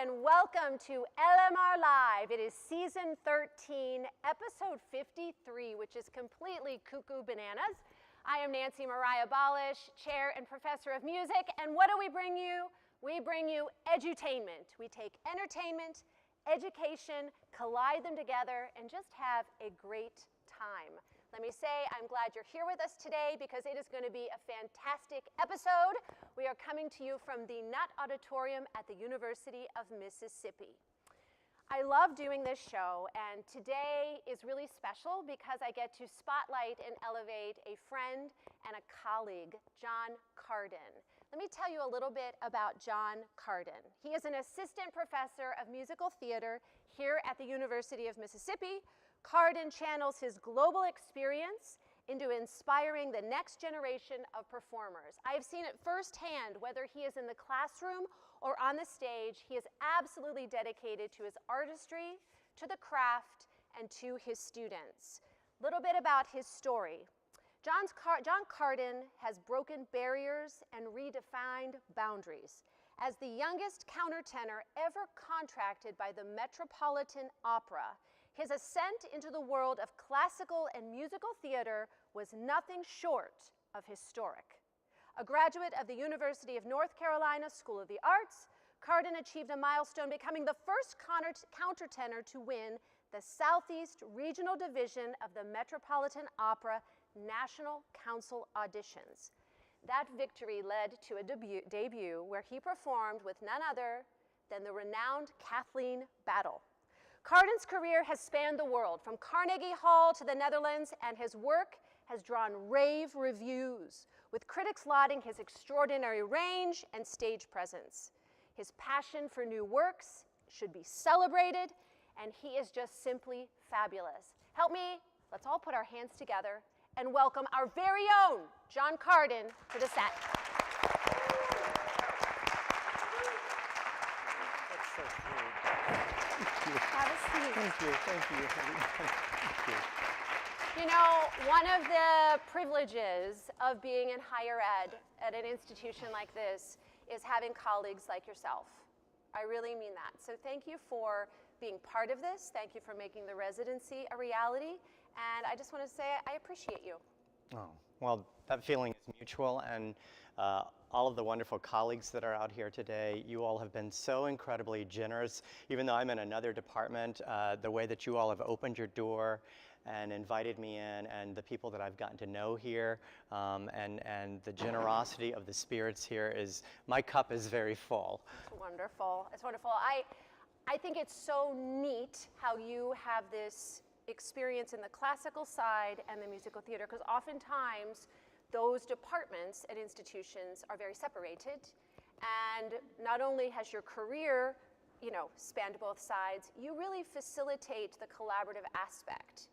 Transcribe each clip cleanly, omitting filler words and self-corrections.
and welcome to LMR Live. It is season 13, episode 53, which is completely cuckoo bananas. I am Nancy Mariah Balach, chair and professor of music, and what do we bring you? We bring you edutainment. We take entertainment, education, collide them together, and just have a great time. Let me say I'm glad you're here with us today because it is going to be a fantastic episode. We are coming to you from the Nutt Auditorium at the University of Mississippi. I love doing this show, and today is really special because I get to spotlight and elevate a friend and a colleague, John Carden. Let me tell you a little bit about John Carden. He is an assistant professor of musical theater here at the University of Mississippi. Carden channels his global experience into inspiring the next generation of performers. I have seen it firsthand, whether he is in the classroom or on the stage. He is absolutely dedicated to his artistry, to the craft, and to his students. A little bit about his story. John Carden has broken barriers and redefined boundaries. As the youngest countertenor ever contracted by the Metropolitan Opera, his ascent into the world of classical and musical theater was nothing short of historic. A graduate of the University of North Carolina School of the Arts, Carden achieved a milestone, becoming the first countertenor to win the Southeast Regional Division of the Metropolitan Opera National Council auditions. That victory led to a debut where he performed with none other than the renowned Kathleen Battle. Carden's career has spanned the world, from Carnegie Hall to the Netherlands, and his work has drawn rave reviews, with critics lauding his extraordinary range and stage presence. His passion for new works should be celebrated, and he is just simply fabulous. Help me, let's all put our hands together and welcome our very own John Carden to the set. That's so sweet. Have a seat. Thank you. You know, one of the privileges of being in higher ed at an institution like this is having colleagues like yourself. I really mean that. So thank you for being part of this. Thank you for making the residency a reality. And I just want to say I appreciate you. Oh, well, that feeling is mutual, and all of the wonderful colleagues that are out here today, you all have been so incredibly generous. Even though I'm in another department, the way that you all have opened your door and invited me in, and the people that I've gotten to know here, and the generosity of the spirits here is, my cup is very full. It's wonderful. It's wonderful. I think it's so neat how you have this experience in the classical side and the musical theater, because oftentimes those departments at institutions are very separated, and not only has your career, spanned both sides, you really facilitate the collaborative aspect.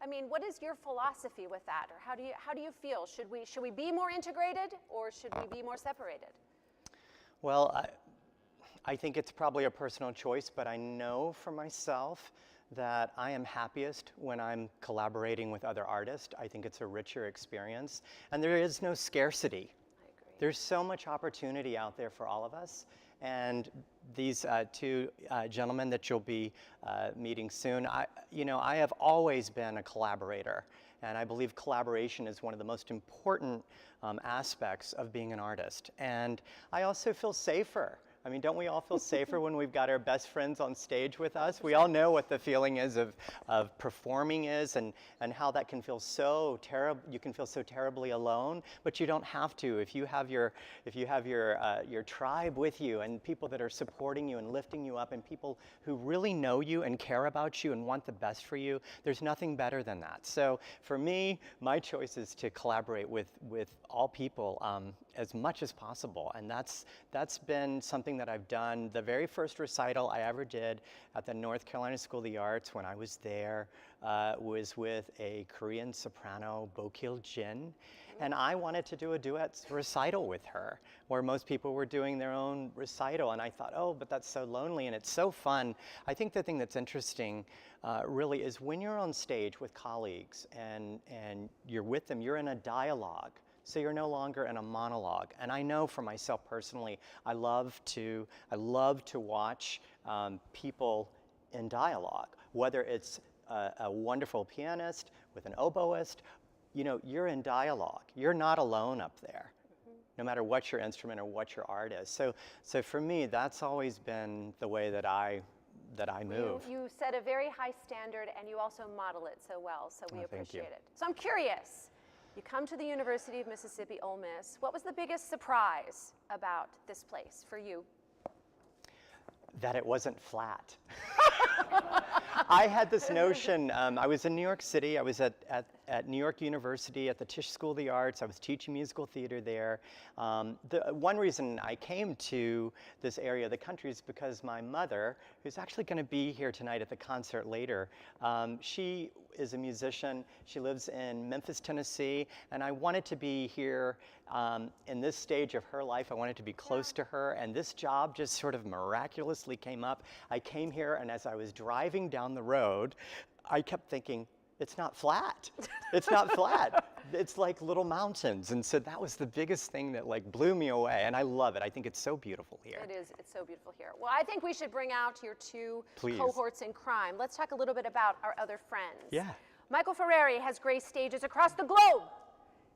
I mean, what is your philosophy with that, or how do you feel? Should we be more integrated, or should we be more separated? Well, I think it's probably a personal choice, but I know for myself that I am happiest when I'm collaborating with other artists. I think it's a richer experience, and there is no scarcity. I agree. There's so much opportunity out there for all of us, and these two gentlemen that you'll be meeting soon, I have always been a collaborator, and I believe collaboration is one of the most important aspects of being an artist. And I also feel safer. I mean, don't we all feel safer when we've got our best friends on stage with us? We all know what the feeling is of performing is, and how that can feel so terrible. You can feel so terribly alone, but you don't have to. If you have your tribe with you, and people that are supporting you and lifting you up, and people who really know you and care about you and want the best for you, there's nothing better than that. So for me, my choice is to collaborate with all people as much as possible, and that's been something that I've done. The very first recital I ever did at the North Carolina School of the Arts when I was there was with a Korean soprano, Bo-Kil Jin, and I wanted to do a duet recital with her, where most people were doing their own recital, and I thought, oh, but that's so lonely, and it's so fun. I think the thing that's interesting really is when you're on stage with colleagues and you're with them, you're in a dialogue. So you're no longer in a monologue. And I know for myself personally, I love to watch people in dialogue, whether it's a wonderful pianist with an oboist. You know, you're in dialogue. You're not alone up there, no matter what your instrument or what your art is. So for me, that's always been the way that I move. You set a very high standard, and you also model it so well, so we appreciate it. So I'm curious, you come to the University of Mississippi Ole Miss. What was the biggest surprise about this place for you? That it wasn't flat. I had this notion, I was in New York City, I was at New York University at the Tisch School of the Arts, I was teaching musical theater there. The one reason I came to this area of the country is because my mother, who's actually going to be here tonight at the concert later, she is a musician, she lives in Memphis, Tennessee, and I wanted to be here in this stage of her life. I wanted to be close to her, and this job just sort of miraculously came up. I came here, and as I was driving down the road, I kept thinking, it's not flat. It's not flat. It's like little mountains. And so that was the biggest thing that like blew me away. And I love it. I think it's so beautiful here. It is. It's so beautiful here. Well, I think we should bring out your two Please. cohorts in crime. Let's talk a little bit about our other friends. Yeah. Michael Ferreri has graced stages across the globe,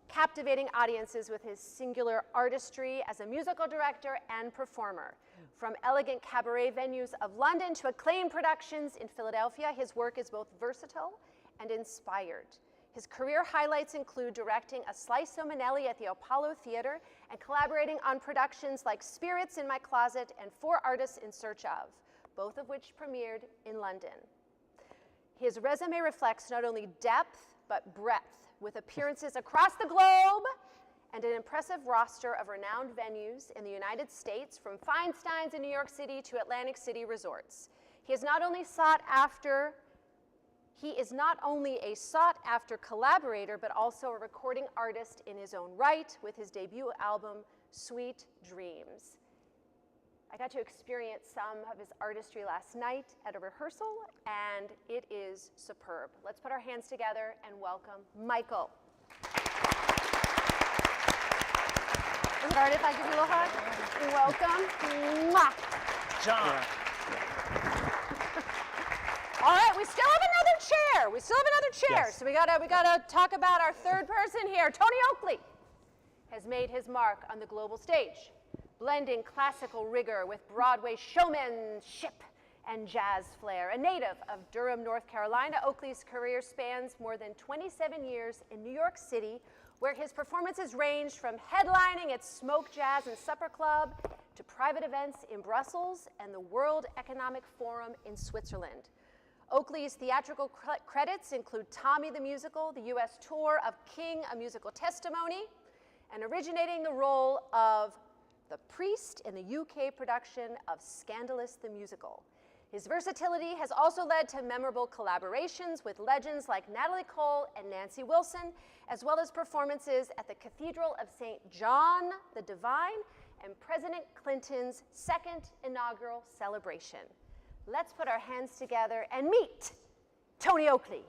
captivating audiences with his singular artistry as a musical director and performer. From elegant cabaret venues of London to acclaimed productions in Philadelphia, his work is both versatile and inspired. His career highlights include directing A Slice of Manelli at the Apollo Theater and collaborating on productions like Spirits in My Closet and Four Artists in Search of, both of which premiered in London. His resume reflects not only depth, but breadth, with appearances across the globe and an impressive roster of renowned venues in the United States, from Feinstein's in New York City to Atlantic City resorts. He is not only a sought-after collaborator, but also a recording artist in his own right with his debut album, Sweet Dreams. I got to experience some of his artistry last night at a rehearsal, and it is superb. Let's put our hands together and welcome Michael. Is it all right if I give you a little hug? Welcome. Mwah. John. All right, we still have another chair. Yes. So we gotta talk about our third person here. Tony Oakley has made his mark on the global stage, blending classical rigor with Broadway showmanship and jazz flair. A native of Durham, North Carolina, Oakley's career spans more than 27 years in New York City, where his performances ranged from headlining at Smoke Jazz and Supper Club to private events in Brussels and the World Economic Forum in Switzerland. Oakley's theatrical credits include Tommy the Musical, the U.S. tour of King, A Musical Testimony, and originating the role of the priest in the UK production of Scandalous the Musical. His versatility has also led to memorable collaborations with legends like Natalie Cole and Nancy Wilson, as well as performances at the Cathedral of St. John the Divine and President Clinton's second inaugural celebration. Let's put our hands together and meet Tony Oakley.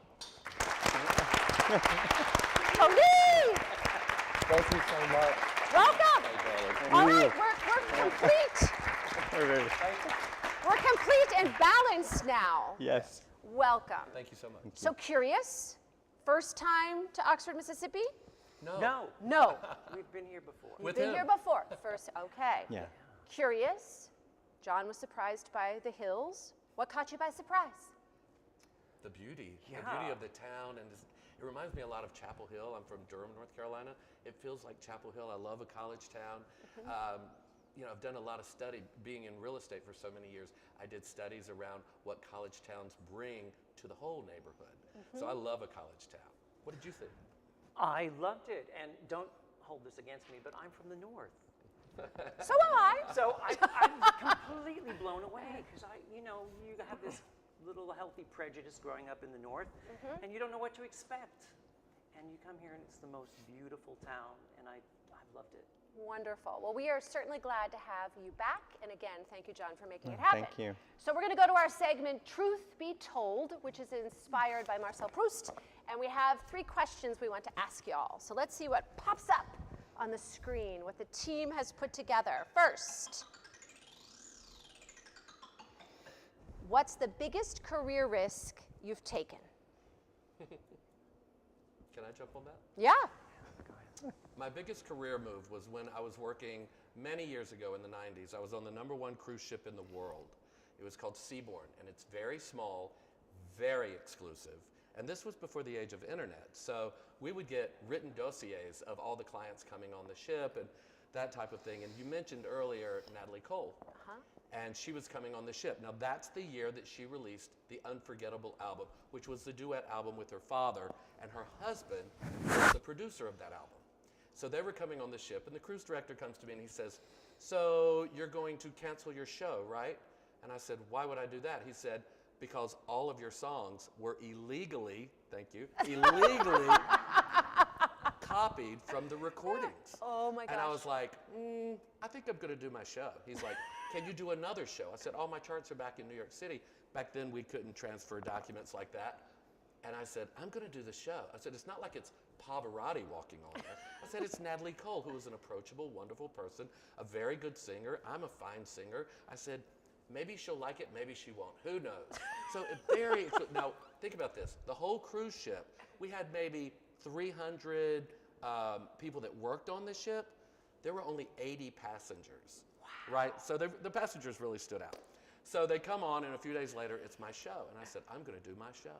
Tony! Thank you so much. Welcome. All right, we're complete. We're complete and balanced now. Yes. Welcome. Thank you so much. So curious, first time to Oxford, Mississippi? No. No. We've been here before. With Been him. here before. First, okay. Yeah. Curious. John was surprised by the hills. What caught you by surprise? The beauty Yeah. of the town, and it reminds me a lot of Chapel Hill. I'm from Durham, North Carolina. It feels like Chapel Hill. I love a college town. You know, I've done a lot of study, being in real estate for so many years. I did studies around what college towns bring to the whole neighborhood. So I love a college town. What did you think? I loved it, and don't hold this against me, but I'm from the north. So am I. So I'm completely blown away because you have this little healthy prejudice growing up in the north, and you don't know what to expect. And you come here, and it's the most beautiful town, and I've loved it. Wonderful. Well, we are certainly glad to have you back. And again, thank you, John, for making it happen. Thank you. So we're going to go to our segment, Truth Be Told, which is inspired by Marcel Proust. And we have 3 questions we want to ask you all. So let's see what pops up on the screen what the team has put together. First, what's the biggest career risk you've taken? Can I jump on that? Yeah. My biggest career move was when I was working many years ago in the 90s. I was on the #1 cruise ship in the world. It was called Seabourn, and it's very small, very exclusive. And this was before the age of internet. So we would get written dossiers of all the clients coming on the ship and that type of thing. And you mentioned earlier Natalie Cole. And she was coming on the ship. Now that's the year that she released the Unforgettable album, which was the duet album with her father, and her husband was the producer of that album. So they were coming on the ship, and the cruise director comes to me and he says, "So you're going to cancel your show, right?" And I said, "Why would I do that?" He said, "Because all of your songs were illegally," thank you, illegally copied from the recordings. Oh my gosh. And I was like, I think I'm going to do my show. He's like, "Can you do another show?" I said, "All my charts are back in New York City." Back then we couldn't transfer documents like that. And I said, "I'm going to do the show." I said, "It's not like it's Pavarotti walking on there." I said, "It's Natalie Cole, who is an approachable, wonderful person, a very good singer. I'm a fine singer." I said, "Maybe she'll like it, maybe she won't. Who knows?" So now think about this. The whole cruise ship, we had maybe 300 people that worked on the ship. There were only 80 passengers, right? So the passengers really stood out. So they come on, and a few days later, it's my show. And I said, "I'm going to do my show."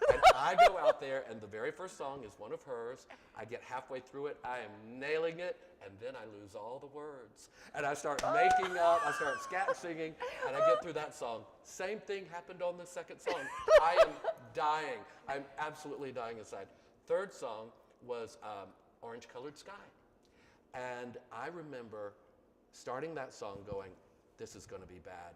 And I go out there, and the very first song is one of hers. I get halfway through it. I am nailing it, and then I lose all the words. And I start making up. I start scat singing, and I get through that song. Same thing happened on the second song. I am dying. I'm absolutely dying inside. Third song was Orange Colored Sky. And I remember starting that song going, "This is going to be bad."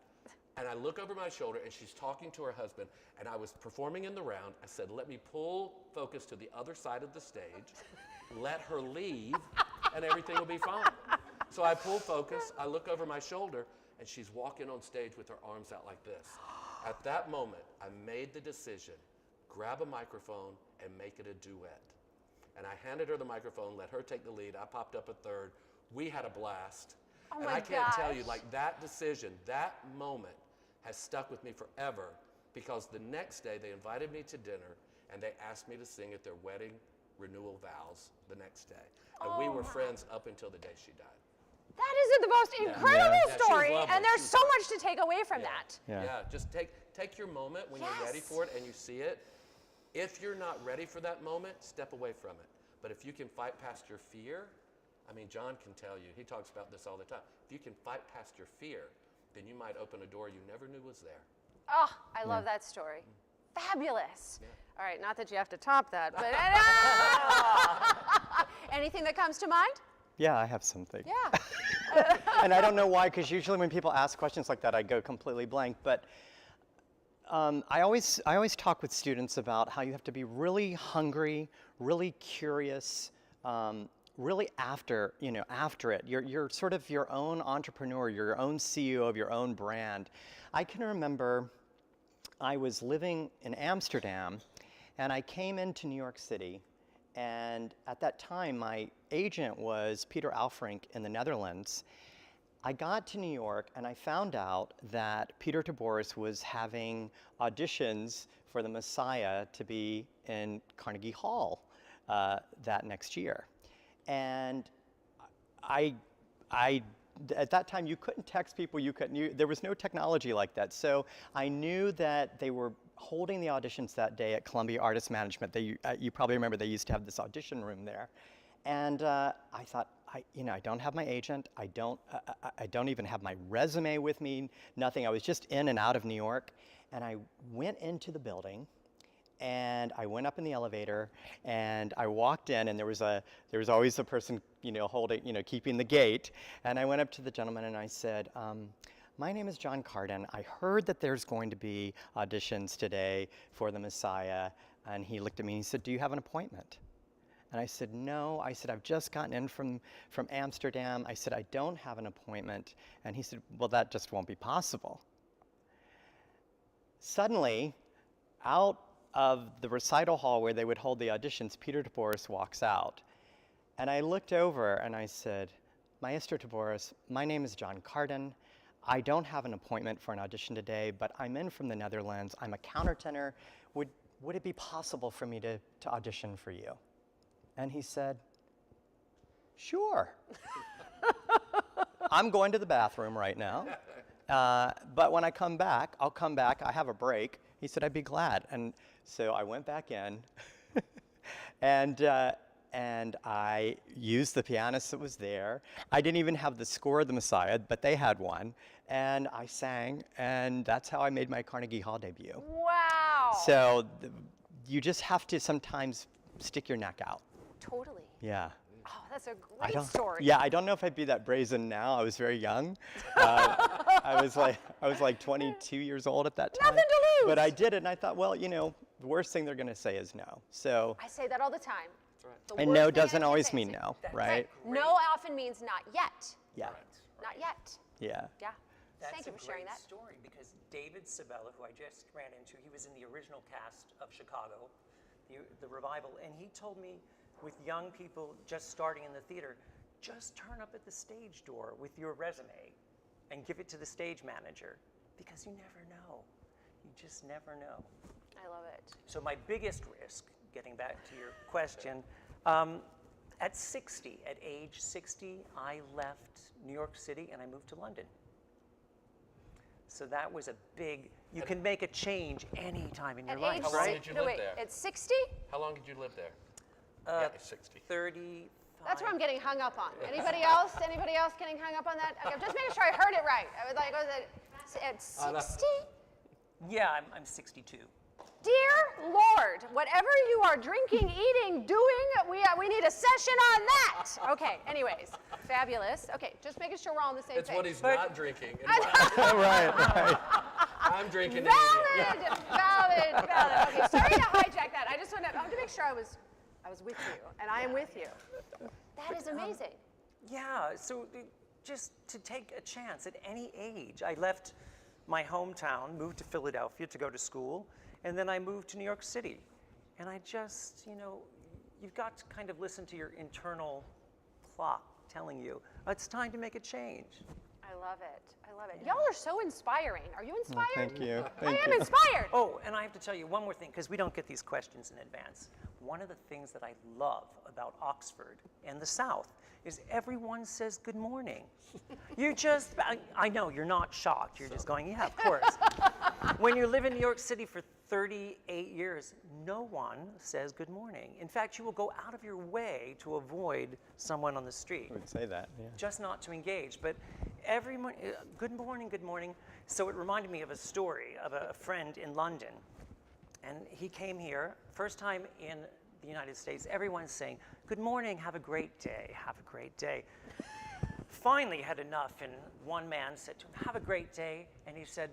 And I look over my shoulder, and she's talking to her husband, and I was performing in the round. I said, "Let me pull focus to the other side of the stage, let her leave, and everything will be fine." So I pull focus, I look over my shoulder, and she's walking on stage with her arms out like this. At that moment, I made the decision, grab a microphone and make it a duet. And I handed her the microphone, let her take the lead. I popped up a third. We had a blast. Oh and my I can't tell you, gosh. like that decision, that moment has stuck with me forever, because the next day they invited me to dinner and they asked me to sing at their wedding renewal vows the next day. And we were friends up until the day she died. That is the most incredible Yeah, she was story, lovely. and there's She was so much to take away from that. Yeah, just take your moment when you're ready Yes. for it and you see it. If you're not ready for that moment, step away from it. But if you can fight past your fear, I mean, John can tell you, he talks about this all the time. If you can fight past your fear, then you might open a door you never knew was there. Oh, I love that story. Fabulous. Yeah. All right, not that you have to top that, but anything that comes to mind? Yeah, I have something. Yeah. And I don't know why, because usually when people ask questions like that, I go completely blank. But I always talk with students about how you have to be really hungry, really curious, really after it. You're sort of your own entrepreneur, your own CEO of your own brand. I can remember I was living in Amsterdam, and I came into New York City, and at that time my agent was Peter Alfrink in the Netherlands. I got to New York and I found out that Peter Taboris was having auditions for the Messiah to be in Carnegie Hall that next year. And I at that time you couldn't text people, there was no technology like that. So I knew that they were holding the auditions that day at Columbia Artist Management. You probably remember they used to have this audition room there. And I thought, I don't have my agent. I don't even have my resume with me. Nothing. I was just in and out of New York, and I went into the building, and I went up in the elevator, and I walked in, and there was always a person, holding, keeping the gate. And I went up to the gentleman and I said, "My name is John Carden. I heard that there's going to be auditions today for the Messiah." And he looked at me and he said, "Do you have an appointment?" And I said, "No." I said, "I've just gotten in from Amsterdam." I said, "I don't have an appointment." And he said, "Well, that just won't be possible." Suddenly, out of the recital hall where they would hold the auditions, Peter Taboris walks out. And I looked over and I said, Maestro Taboris, my name is John Carden. I don't have an appointment for an audition today, but I'm in from the Netherlands. I'm a countertenor. Would it be possible for me to audition for you? And he said, sure. I'm going to the bathroom right now. But when I come back, I'll come back. I have a break. He said, I'd be glad. And so I went back in, and I used the pianist that was there. I didn't even have the score of the Messiah, but they had one. And I sang, and that's how I made my Carnegie Hall debut. Wow. So you just have to sometimes stick your neck out. Totally. Yeah. Oh, that's a great story. Yeah, I don't know if I'd be that brazen now. I was very young. I was like 22 years old at that time. Nothing to lose. But I did it, and I thought, well, you know, the worst thing they're going to say is no. So. I say that all the time. That's right. The And worst no thing doesn't anyone always can say mean is no, That's right? No often means not yet. Yeah. Not yet. Yeah. Yeah. That's Thank you a for sharing great that. story because David Isabel, who I just ran into, he was in the original cast of Chicago, the revival, and he told me with young people just starting in the theater, just turn up at the stage door with your resume and give it to the stage manager because you never know. You just never know. I love it. So my biggest risk, getting back to your question, at 60, at age 60, I left New York City and I moved to London. So that was a big, you can make a change any time in your At life, age How long right? did you no, live wait, there? at 60? How long did you live there? Yeah, 60. 35. That's what I'm getting hung up on. Anybody else? Anybody else getting hung up on that? Okay, I'm just making sure I heard it right. I was like, at 60? Yeah, I'm 62. Dear Lord, whatever you are drinking, eating, doing, we need a session on that. Okay, anyways, fabulous. Okay, just making sure we're all on the same It's page. what he's not drinking. And Right. I'm drinking. Valid. Okay, sorry to hijack that. I just wanted to make sure I was with you, and I am with you. That is amazing. Yeah, so just to take a chance at any age. I left my hometown, moved to Philadelphia to go to school, and then I moved to New York City. And I just, you've got to kind of listen to your internal clock telling you, it's time to make a change. I love it. Y'all are so inspiring. Are you inspired? Thank you. I Thank am you. inspired. Oh, and I have to tell you one more thing, because we don't get these questions in advance. One of the things that I love about Oxford and the South is everyone says good morning. You just, I know, you're not shocked. You're just going, yeah, of course. When you live in New York City for 38 years, no one says good morning. In fact, you will go out of your way to avoid someone on the street. I would say that, yeah. Just not to engage. But everyone, good morning, good morning. So it reminded me of a story of a friend in London. And he came here, first time in the United States, everyone's saying, good morning, have a great day, have a great day. Finally had enough, and one man said to him, have a great day, and he said,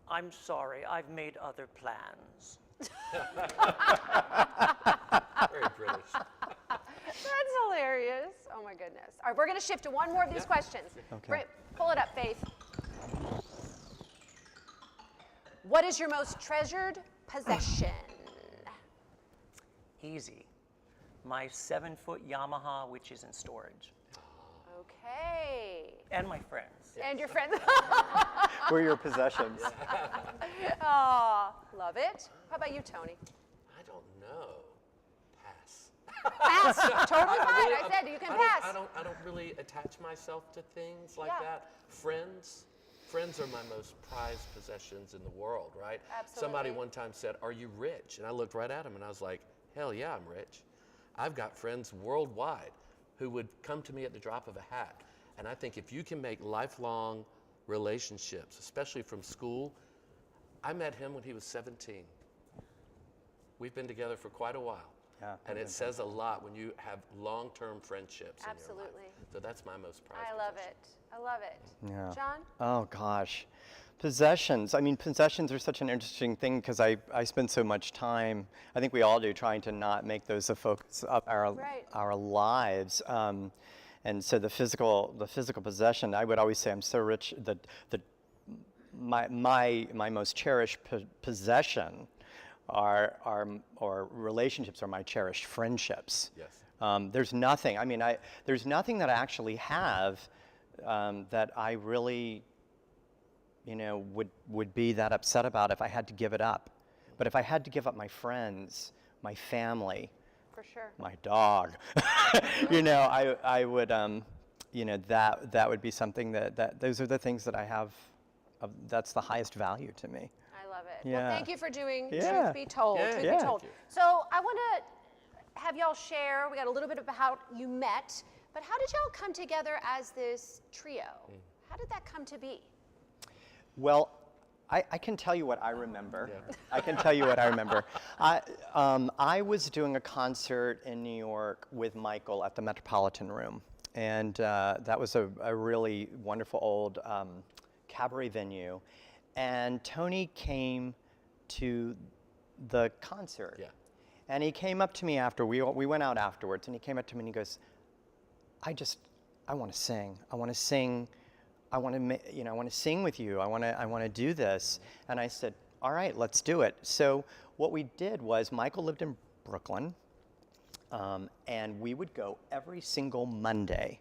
I'm sorry, I've made other plans. Very British. That's hilarious. Oh my goodness. All right, we're going to shift to one more of these questions. Okay. Pull it up, Faith. What is your most treasured possession? Easy. My 7-foot Yamaha, which is in storage. Okay. And my friends. And your friends. We're your possessions. Oh, love it. How about you, Tony? I don't know. Pass. Pass. Totally fine. really- I said you can I pass. don't really attach myself to things like Yeah. that. Friends are my most prized possessions in the world, right? Absolutely. Somebody one time said, "Are you rich?" And I looked right at him and I was like, "Hell yeah, I'm rich." I've got friends worldwide who would come to me at the drop of a hat. And I think if you can make lifelong relationships, especially from school, I met him when he was 17. We've been together for quite a while. Yeah, And it says a lot when you have long-term friendships in your Absolutely. life. So that's my most prized I love possession. it. I love it. Yeah. John? Oh gosh, possessions. I mean, possessions are such an interesting thing because I spend so much time, I think we all do, trying to not make those the focus of Right. our lives. And so the physical possession, I would always say I'm so rich that my most cherished possession or relationships are my cherished friendships. Yes. There's nothing, I mean, there's nothing that I actually have that I really, you know, would be that upset about if I had to give it up. But if I had to give up my friends, my family, For sure. my dog, you know, I would, you know, that would be something that those are the things that I have, that's the highest value to me. I love it. Yeah. Well, thank you for doing Yeah. Truth Be Told. Yeah, Truth yeah. Be Told. Thank you. So I want to have y'all share, we got a little bit about how you met, but how did y'all come together as this trio? How did that come to be? Well, I can tell you what I remember. Yeah. I can tell you what I remember. I was doing a concert in New York with Michael at the Metropolitan Room, and that was a really wonderful old cabaret venue. And Tony came to the concert. Yeah. And he came up to me after, we went out afterwards, and he came up to me and he goes, I want to sing. I want to sing. I want to, you know, I want to sing with you. I want to do this. And I said, all right, let's do it. So what we did was Michael lived in Brooklyn, and we would go every single Monday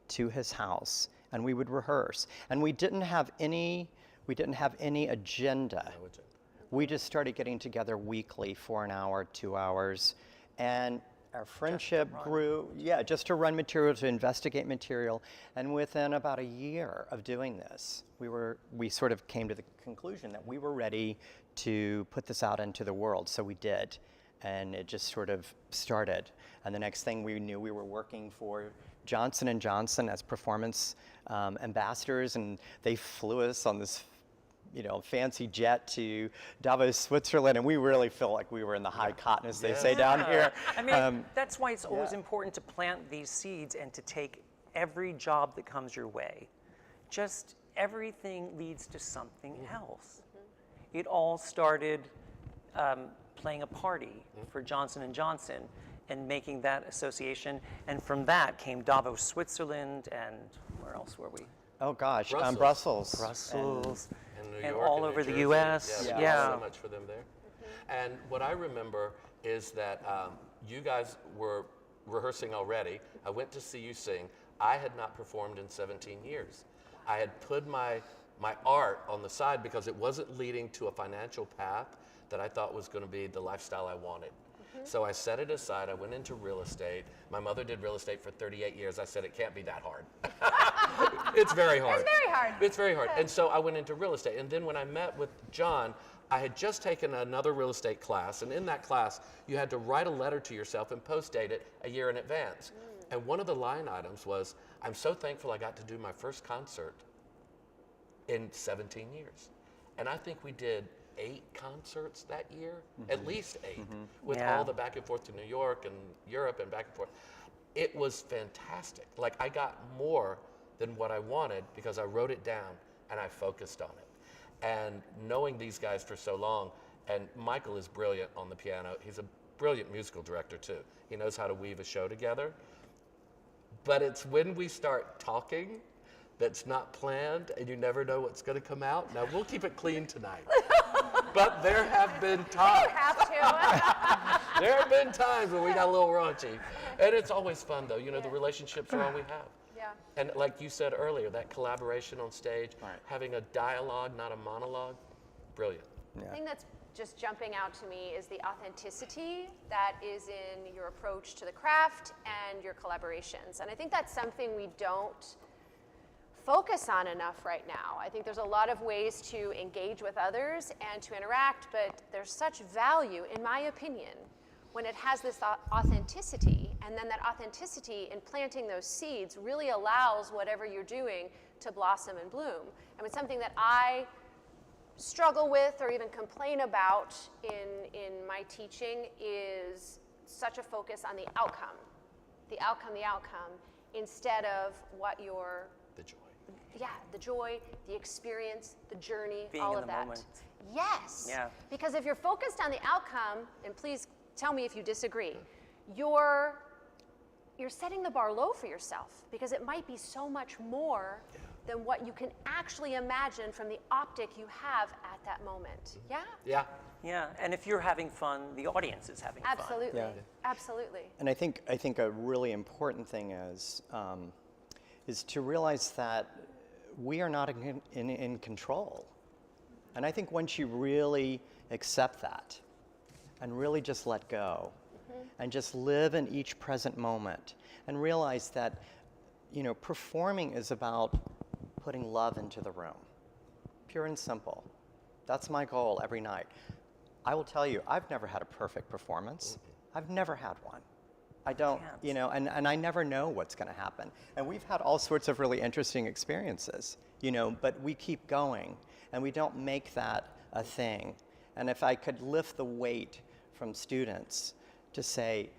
to his house, and we would rehearse. And we didn't have any agenda. No agenda. We just started getting together weekly for an hour, 2 hours, and our friendship grew, just to run material, to investigate material. And within about a year of doing this, we sort of came to the conclusion that we were ready to put this out into the world. So we did, and it just sort of started. And the next thing we knew, we were working for Johnson & Johnson as performance ambassadors, and they flew us on this, you know, fancy jet to Davos, Switzerland, and we really feel like we were in the high cotton, as they say down here. I mean, that's why it's always yeah. important to plant these seeds and to take every job that comes your way. Just everything leads to something else. It all started playing a party for Johnson & Johnson and making that association, and from that came Davos, Switzerland, and where else were we? Oh gosh, Brussels. Brussels. And New And York all and New over the Jersey. US, Yeah, we yeah. did so much for them there. And what I remember is that you guys were rehearsing already. I went to see you sing. I had not performed in 17 years. I had put my art on the side because it wasn't leading to a financial path that I thought was going to be the lifestyle I wanted. So I set it aside. I went into real estate. My mother did real estate for 38 years. I said, it can't be that hard. It's very hard. It's very hard. It's very hard. And so I went into real estate. And then when I met with John, I had just taken another real estate class. And in that class, you had to write a letter to yourself and post-date it a year in advance. And one of the line items was, I'm so thankful I got to do my first concert in 17 years. And I think we did 8 concerts that year, at least 8, with Yeah. all the back and forth to New York and Europe and back and forth. It was fantastic. Like, I got more than what I wanted because I wrote it down and I focused on it. And knowing these guys for so long, and Michael is brilliant on the piano. He's a brilliant musical director too. He knows how to weave a show together. But it's when we start talking that's not planned and you never know what's going to come out. Now, we'll keep it clean tonight. But there have been times. You have to. There have been times when we got a little raunchy. And it's always fun, though. You know, the relationships are all we have. Yeah. And like you said earlier, that collaboration on stage, Right. having a dialogue, not a monologue, brilliant. The thing that's just jumping out to me is the authenticity that is in your approach to the craft and your collaborations. And I think that's something we don't focus on enough right now. I think there's a lot of ways to engage with others and to interact, but there's such value, in my opinion, when it has this authenticity, and then that authenticity in planting those seeds really allows whatever you're doing to blossom and bloom. I mean, something that I struggle with or even complain about in my teaching is such a focus on the outcome, instead of what your The joy. the joy, the experience, the journey, Being all in of the that. moment. Yes. Yeah. Because if you're focused on the outcome, and please tell me if you disagree, you're setting the bar low for yourself because it might be so much more than what you can actually imagine from the optic you have at that moment. Yeah? Yeah. Yeah, and if you're having fun, the audience is having fun. Absolutely. Yeah. Absolutely. And I think a really important thing is to realize that we are not in control. And I think once you really accept that and really just let go and just live in each present moment and realize that, performing is about putting love into the room, pure and simple. That's my goal every night. I will tell you, I've never had a perfect performance. I've never had one. I don't, and I never know what's going to happen. And we've had all sorts of really interesting experiences, but we keep going and we don't make that a thing. And if I could lift the weight from students to say,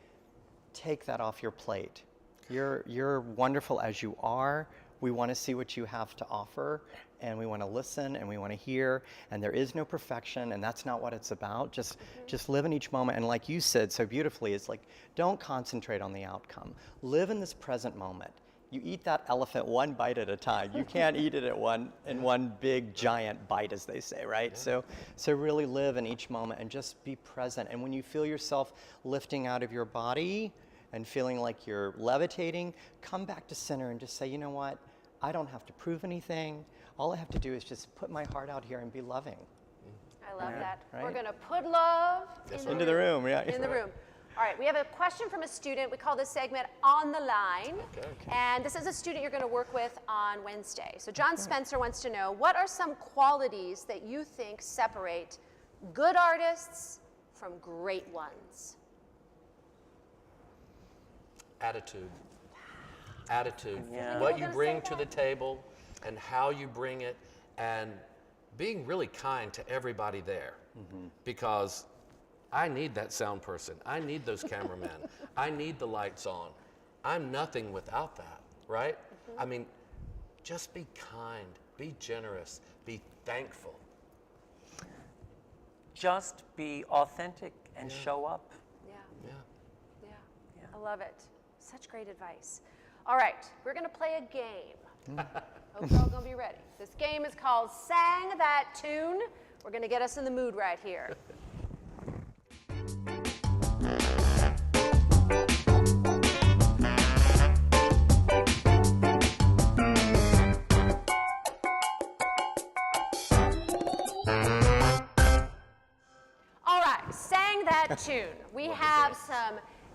take that off your plate. You're wonderful as you are. We want to see what you have to offer, and we want to listen, and we want to hear, and there is no perfection, and that's not what it's about. Just live in each moment, and like you said so beautifully, it's like, don't concentrate on the outcome. Live in this present moment. You eat that elephant one bite at a time. You can't eat it in one big giant bite, as they say, right? Yeah. So really live in each moment and just be present. And when you feel yourself lifting out of your body and feeling like you're levitating, come back to center and just say, you know what? I don't have to prove anything. All I have to do is just put my heart out here and be loving. I love that. Right? We're going to put love Into the room, yeah. In the room. All right, we have a question from a student. We call this segment On the Line. Okay. And this is a student you're going to work with on Wednesday. So John Spencer wants to know, what are some qualities that you think separate good artists from great ones? Attitude. Attitude. Yeah. What You you were gonna bring say to the that? table and how you bring it, and being really kind to everybody there. Because I need that sound person. I need those cameramen. I need the lights on. I'm nothing without that, right? I mean, just be kind, be generous, be thankful. Just be authentic and show up. Yeah, Yeah. yeah, Yeah. I love it. Such great advice. All right, we're going to play a game. Hope you're all going to be ready. This game is called Sang That Tune. We're going to get us in the mood right here. All right, Sang That Tune. We have some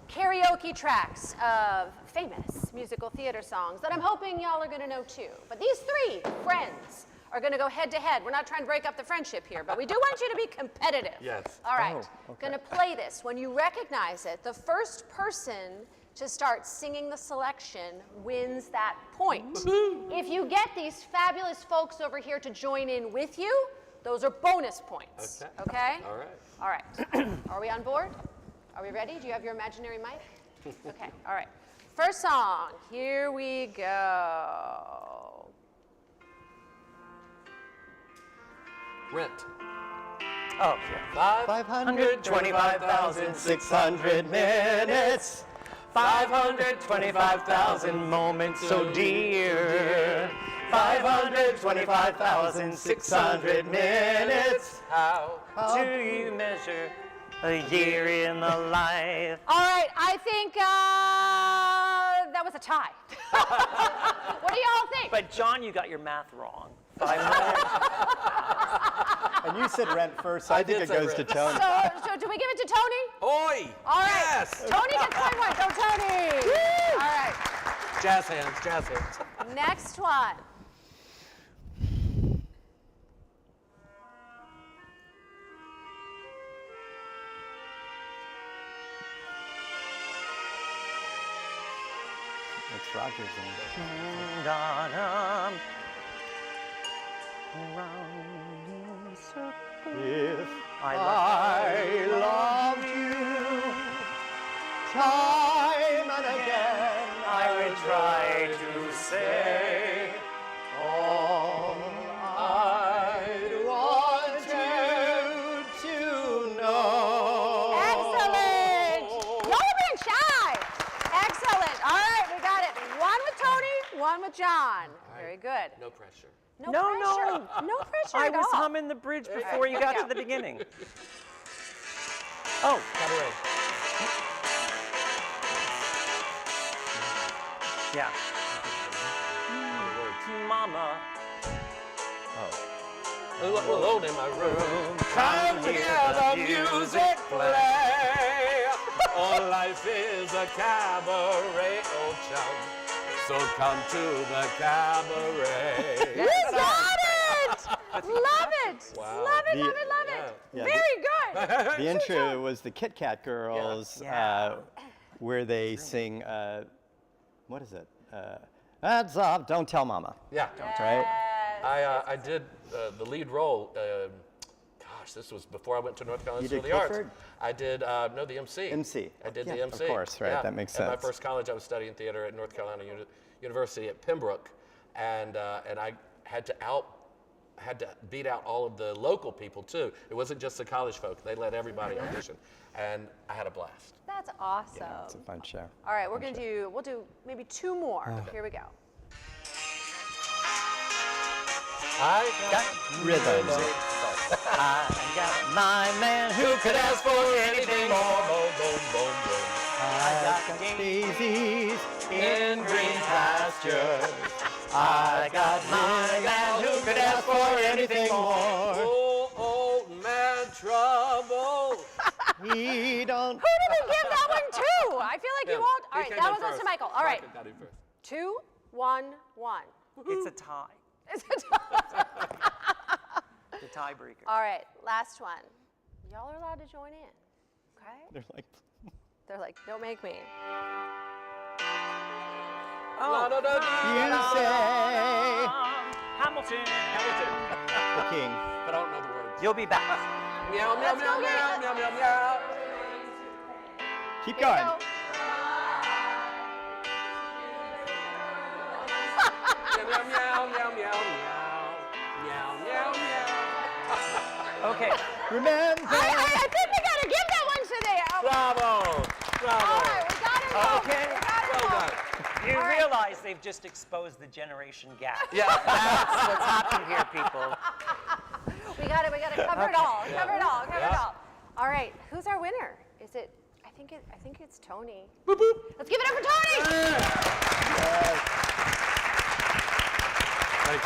karaoke tracks of famous musical theater songs that I'm hoping y'all are going to know too. But these three friends are going to go head to head. We're not trying to break up the friendship here, but we do want you to be competitive. Yes. All right. Oh, okay. Going to play this. When you recognize it, the first person to start singing the selection wins that point. If you get these fabulous folks over here to join in with you, those are bonus points. Okay? All right. All right. Are we on board? Are we ready? Do you have your imaginary mic? Okay. All right. First song. Here we go. Rent. Oh, yeah. 525,600 minutes. 525,000 moments so dear. 525,600 minutes. How? Do you measure a year in the life? All right. I think that was a tie. What do y'all think? But John, you got your math wrong. 500. And you said Rent first, so I think did it say goes to Rent. Tony. So do we give it to Tony? Oi! All right. Yes! Tony gets point one. Go Tony. All right. Jazz hands, jazz hands. Next one. It's Rogers. Round in circles. If I I loved you time and again, I would try to say all I'd wanted to know. Excellent. Y'all are being shy. Excellent. All right, we got it. One with Tony, one with John. Very good. No pressure. No No, pressure. no. No pressure I at was all. humming the bridge before right, you here got we to go. the beginning. Oh, Cabaret. yeah. Mama. Alone in my room. Come to hear the music play. Oh, life is a cabaret, oh chum. So come to the cabaret. You got it! Love it! Wow. Love it, The- love it, love it! Yeah, Very good! The intro was the Kit Kat Girls, Yeah. where they sing, what is it? That's up, Don't Tell Mama. Yeah. Right? I did the lead role. Gosh, this was before I went to North Carolina You School of did the Arts. Clifford? I did the MC. MC. I did Yeah, the of MC. course, right, that makes At my sense. first college, I was studying theater at North Carolina University at Pembroke, and I had to beat out all of the local people too. It wasn't just the college folk; they let everybody audition, and I had a blast. That's awesome. Yeah, it's a fun show. All right, we'll do maybe two more. Here we go. I got Rhythms. I got my man who could ask for anything more. Boom, boom, boom, boom. I got daisies in green pastures. I got my man who could ask for anything more. Oh, old man trouble. He don't. Who did we give that one to? I feel like you Him. won't. All He right, came that in one goes to first. Michael. All right, Michael got him first. 2, 1, 1. It's a tie. Is it done? The tiebreaker. All right, last one. Y'all are allowed to join in, okay? They're like, They're like, don't make me. La, da, da, dee, you da, say Hamilton. Hamilton. the king. But I don't know the words. You'll be back. Meow, meow, Let's meow, go get meow, it. meow, meow, meow. Keep Here we going. go. Meow, meow, meow, meow, meow. Meow, meow, meow. Okay. Remember. I think we gotta give that one to the. Bravo. Bravo. All right, we got it. all. Okay. We got it. Well all. done. You All right. realize they've just exposed the generation gap. Yeah. That's what's happened here, people. We got it. We got it. Cover it all. Cover it all. Cover it Yeah. all. All right. Who's our winner? Is it? I think it's Tony. Boop, boop. Let's give it up for Tony. Thank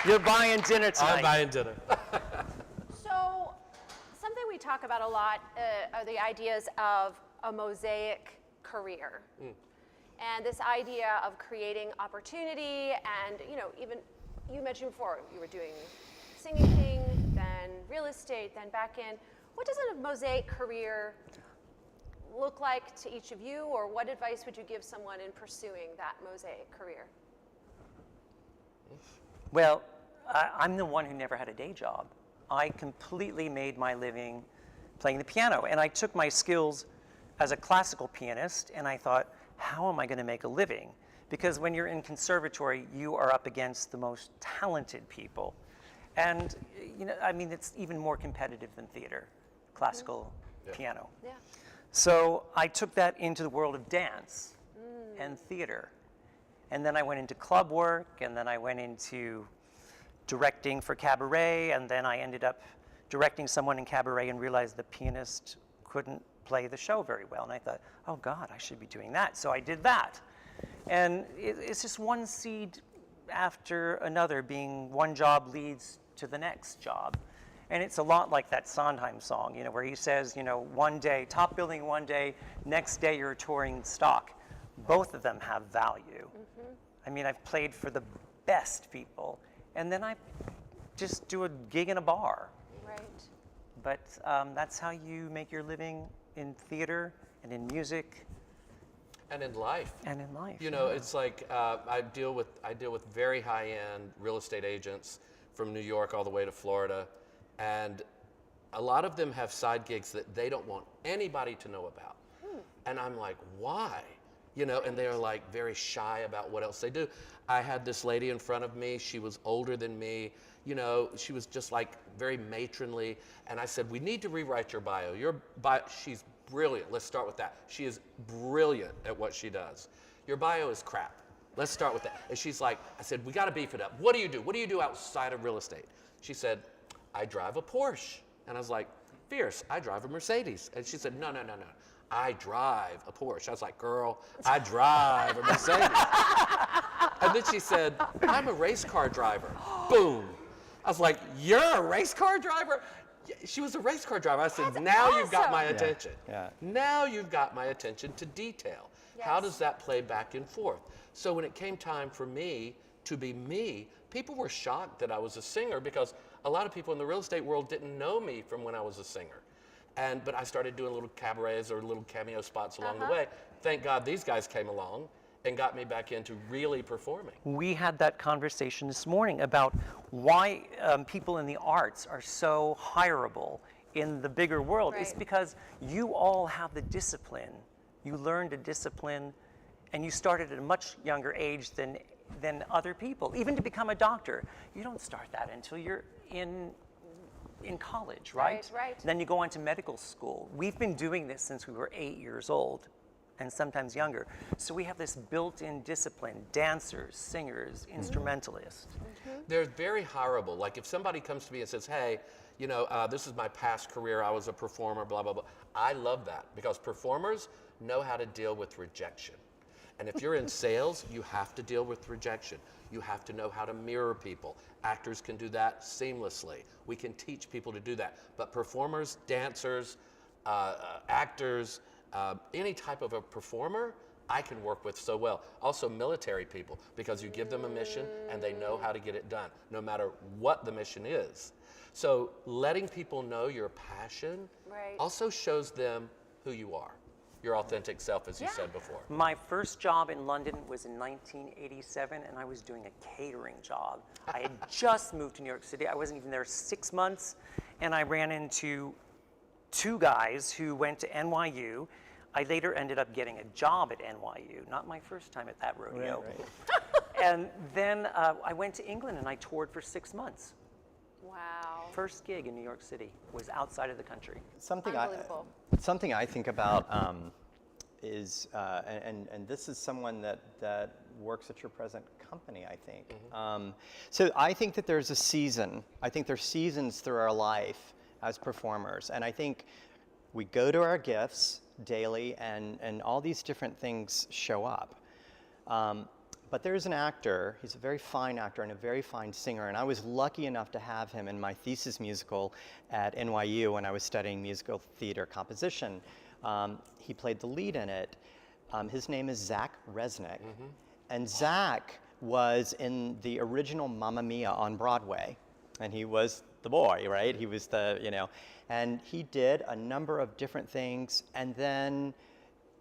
you. You're buying dinner tonight. I'm buying dinner. So, something we talk about a lot are the ideas of a mosaic career. And this idea of creating opportunity and, even you mentioned before, you were doing singing, then real estate, then back in. What does a mosaic career look like to each of you, or what advice would you give someone in pursuing that mosaic career? Well, I'm the one who never had a day job. I completely made my living playing the piano, and I took my skills as a classical pianist, and I thought, how am I going to make a living? Because when you're in conservatory, you are up against the most talented people. And, it's even more competitive than theater, classical piano. Yeah. So I took that into the world of dance and theater. And then I went into club work, and then I went into directing for cabaret, and then I ended up directing someone in cabaret and realized the pianist couldn't play the show very well. And I thought, oh God, I should be doing that. So I did that. And it's just one seed after another, being one job leads to the next job. And it's a lot like that Sondheim song, where he says, one day, top billing one day, next day you're touring stock. Both of them have value. I've played for the best people, and then I just do a gig in a bar. Right. But that's how you make your living in theater and in music And in life. and in life. It's like I deal with very high-end real estate agents from New York all the way to Florida, and a lot of them have side gigs that they don't want anybody to know about. And I'm like, why? And they're like very shy about what else they do. I had this lady in front of me. She was older than me. She was just like very matronly. And I said, we need to rewrite your bio. Your bio, she's brilliant. Let's start with that. She is brilliant at what she does. Your bio is crap. Let's start with that. And she's like, I said, we got to beef it up. What do you do? What do you do outside of real estate? She said, I drive a Porsche. And I was like, fierce, I drive a Mercedes. And she said, no. I drive a Porsche. I was like, girl, I drive a Mercedes. And then she said, I'm a race car driver. Boom. I was like, you're a race car driver? She was a race car driver. I said, now you've got my attention. Yeah. Now you've got my attention to detail. Yes. How does that play back and forth? So when it came time for me to be me, people were shocked that I was a singer because a lot of people in the real estate world didn't know me from when I was a singer. But I started doing little cabarets or little cameo spots along the way. Thank God these guys came along and got me back into really performing. We had that conversation this morning about why people in the arts are so hireable in the bigger world. It's Right. because you all have the discipline. You learned a discipline, and you started at a much younger age than other people. Even to become a doctor, you don't start that until you're in college, right? Right. Then you go on to medical school. We've been doing this since we were 8 years old, and sometimes younger. So we have this built-in discipline: dancers, singers, instrumentalists. They're very hireable. Like if somebody comes to me and says, hey, you know, this is my past career, I was a performer, blah, blah, blah. I love that because performers know how to deal with rejection. And if you're in sales, you have to deal with rejection. You have to know how to mirror people. Actors can do that seamlessly. We can teach people to do that. But performers, dancers, actors, any type of a performer, I can work with so well. Also military people, because you give them a mission and they know how to get it done, no matter what the mission is. So letting people know your passion Right. also shows them who you are, your authentic self, as you said before. My first job in London was in 1987, and I was doing a catering job. I had just moved to New York City. I wasn't even there 6 months, and I ran into 2 guys who went to NYU. I later ended up getting a job at NYU, not my first time at that rodeo. Right. And then I went to England, and I toured for 6 months. Wow. First gig in New York City was outside of the country. Something Unbelievable. something I think about is, and this is someone that works at your present company, I think. So I think that there's a season. I think there's seasons through our life as performers, and I think we go to our gifts daily, and all these different things show up. But there's an actor, he's a very fine actor and a very fine singer, and I was lucky enough to have him in my thesis musical at NYU when I was studying musical theater composition. He played the lead in it. His name is Zach Resnick, and Zach was in the original Mamma Mia on Broadway, and he was the boy, right? He was the, and he did a number of different things, and then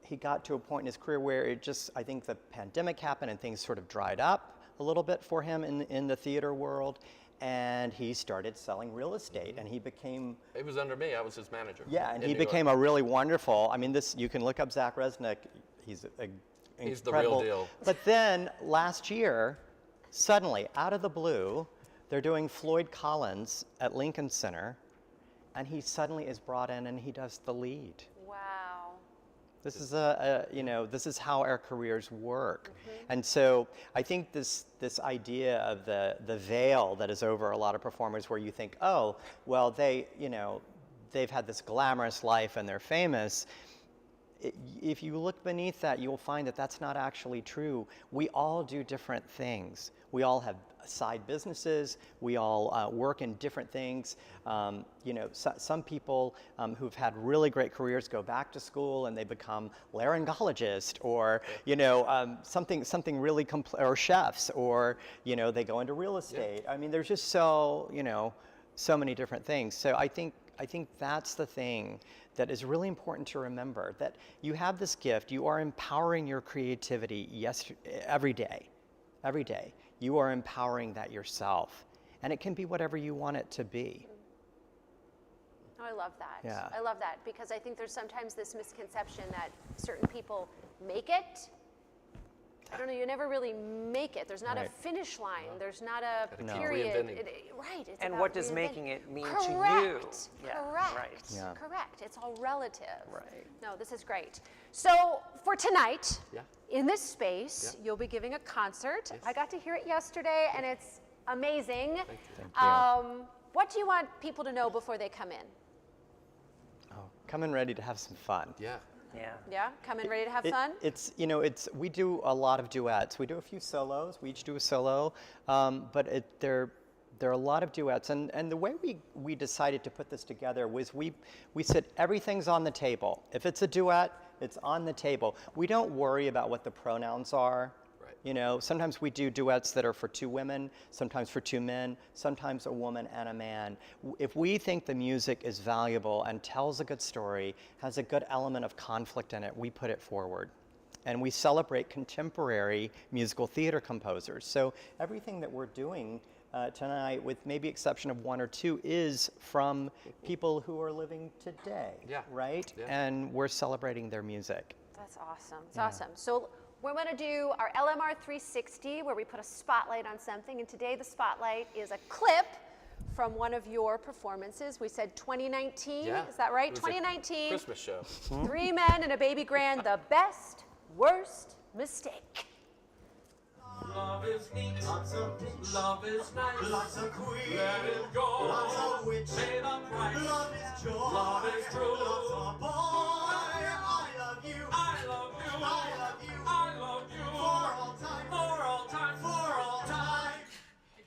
he got to a point in his career where I think the pandemic happened and things sort of dried up a little bit for him in the theater world, and he started selling real estate, and he became... It was under me, I was his manager. Yeah, and in he New became York. a really wonderful, you can look up Zach Resnick, he's He's the real deal. But then last year, suddenly, out of the blue, they're doing Floyd Collins at Lincoln Center, and he suddenly is brought in and he does the lead. Wow. This is this is how our careers work. And so I think this idea of the veil that is over a lot of performers, where you think, oh, well, they've had this glamorous life and they're famous. If you look beneath that, you will find that that's not actually true. We all do different things. We all have side businesses. We all work in different things. Some people who've had really great careers go back to school and they become laryngologists, or something really or chefs, or they go into real estate. I mean, there's just so many different things. So I think that's the thing that is really important to remember, that you have this gift. You are empowering your creativity every day. Every day. You are empowering that yourself. And it can be whatever you want it to be. Oh, I love that. Yeah. I love that, because I think there's sometimes this misconception that certain people make it I don't know, you never really make it. There's not a Right. finish line. There's not a keep period. reinventing. Right. It's And about what does reinventing. making it mean Correct. to you? Yeah, Correct. right. Yeah. Correct. It's all relative. Right. No, this is great. So for tonight, Yeah. in this space, Yeah. you'll be giving a concert. Yes. I got to hear it yesterday, and it's amazing. Thank you. Thank you. What do you want people to know before they come in? Oh, coming ready to have some fun. Yeah. Yeah. Yeah, come in ready to have fun? We do a lot of duets. We do a few solos. We each do a solo, but there are a lot of duets. And the way we decided to put this together was we said everything's on the table. If it's a duet, it's on the table. We don't worry about what the pronouns are. Right. You know, sometimes we do duets that are for two women, sometimes for two men, sometimes a woman and a man. If we think the music is valuable and tells a good story, has a good element of conflict in it, we put it forward. And we celebrate contemporary musical theater composers. So everything that we're doing tonight, with maybe exception of one or two, is from people who are living today, Yeah. right? Yeah. And we're celebrating their music. That's awesome. It's awesome. So we're going to do our LMR 360, where we put a spotlight on something. And today the spotlight is a clip from one of your performances. We said 2019. Yeah. Is that right? It was a 2019. Christmas show. 3 men and a baby grand. The best, worst mistake. Love is neat, Lots of rich, love is nice. lots of queen, Let it go. lots of witch, Pay the price. love is joy, Love is true. lots of boy. I love you, I love you. I love you, I love you. for all time, For all time. for all time.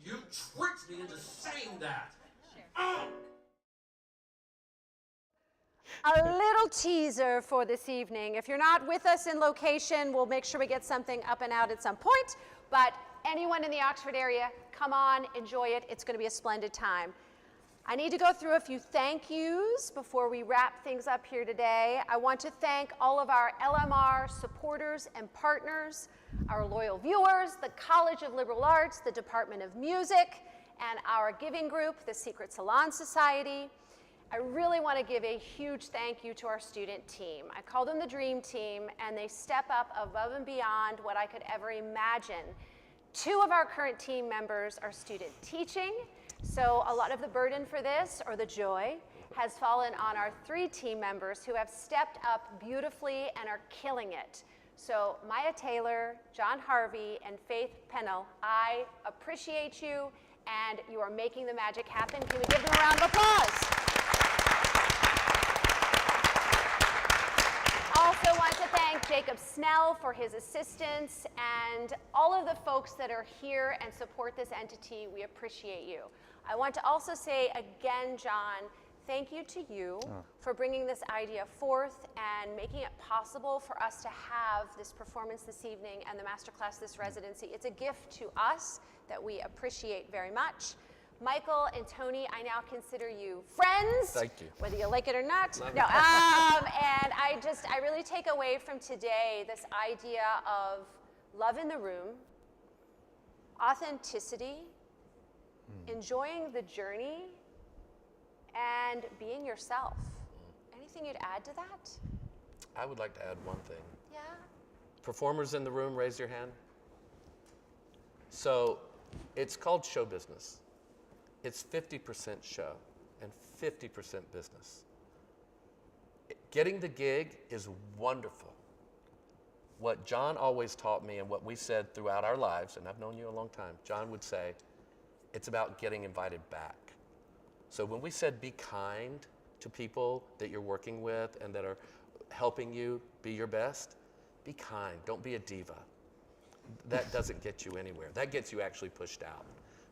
You tricked me into saying that. Oh! A little teaser for this evening. If you're not with us in location, we'll make sure we get something up and out at some point. But anyone in the Oxford area, come on, enjoy it. It's going to be a splendid time. I need to go through a few thank yous before we wrap things up here today. I want to thank all of our LMR supporters and partners, our loyal viewers, the College of Liberal Arts, the Department of Music, and our giving group, the Secret Salon Society. I really want to give a huge thank you to our student team. I call them the Dream Team, and they step up above and beyond what I could ever imagine. 2 of our current team members are student teaching, so a lot of the burden for this, or the joy, has fallen on our 3 team members who have stepped up beautifully and are killing it. So Maya Taylor, John Harvey, and Faith Pannell, I appreciate you, and you are making the magic happen. Can we give them a round of applause? Also want to thank Jacob Snell for his assistance, and all of the folks that are here and support this entity. We appreciate you. I want to also say again, John, thank you to you for bringing this idea forth and making it possible for us to have this performance this evening and the masterclass this residency. It's a gift to us that we appreciate very much. Michael and Tony, I now consider you friends. Thank you. Whether you like it or not. Love No, it. and I really take away from today this idea of love in the room, authenticity, enjoying the journey, and being yourself. Anything you'd add to that? I would like to add one thing. Yeah. Performers in the room, raise your hand. So it's called show business. It's 50% show and 50% business. Getting the gig is wonderful. What John always taught me and what we said throughout our lives, and I've known you a long time, John would say, it's about getting invited back. So when we said be kind to people that you're working with and that are helping you be your best, be kind, don't be a diva. That doesn't get you anywhere. That gets you actually pushed out.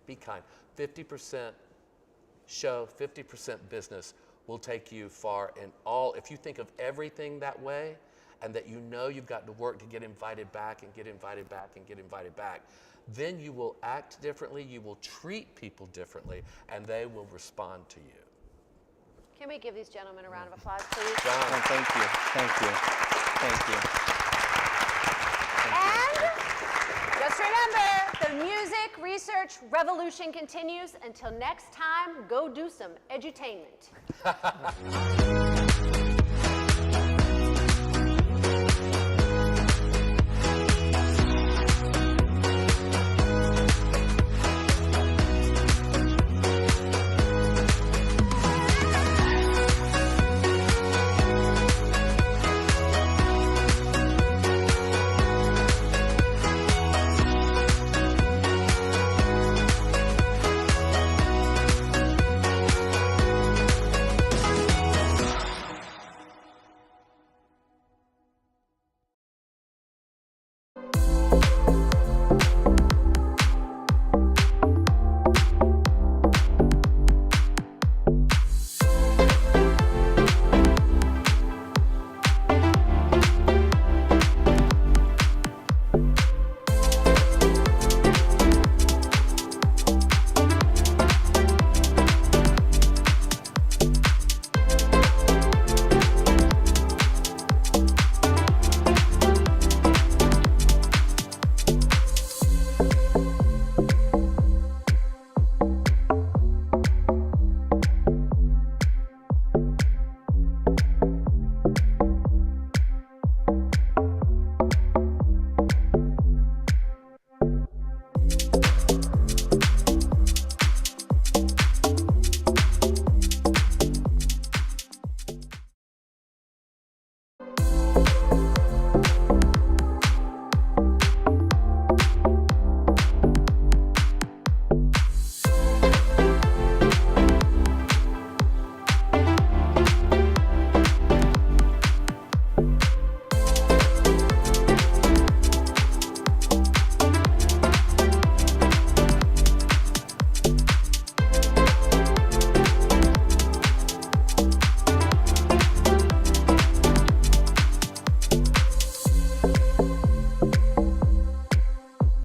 Be kind. 50% show, 50% business will take you far in all. If you think of everything that way, and that you know you've got to work to get invited back and get invited back and get invited back, then you will act differently, you will treat people differently, and they will respond to you. Can we give these gentlemen a round of applause, please? Oh, thank you, thank you, thank you. And just remember, the music research revolution continues. Until next time, go do some edutainment.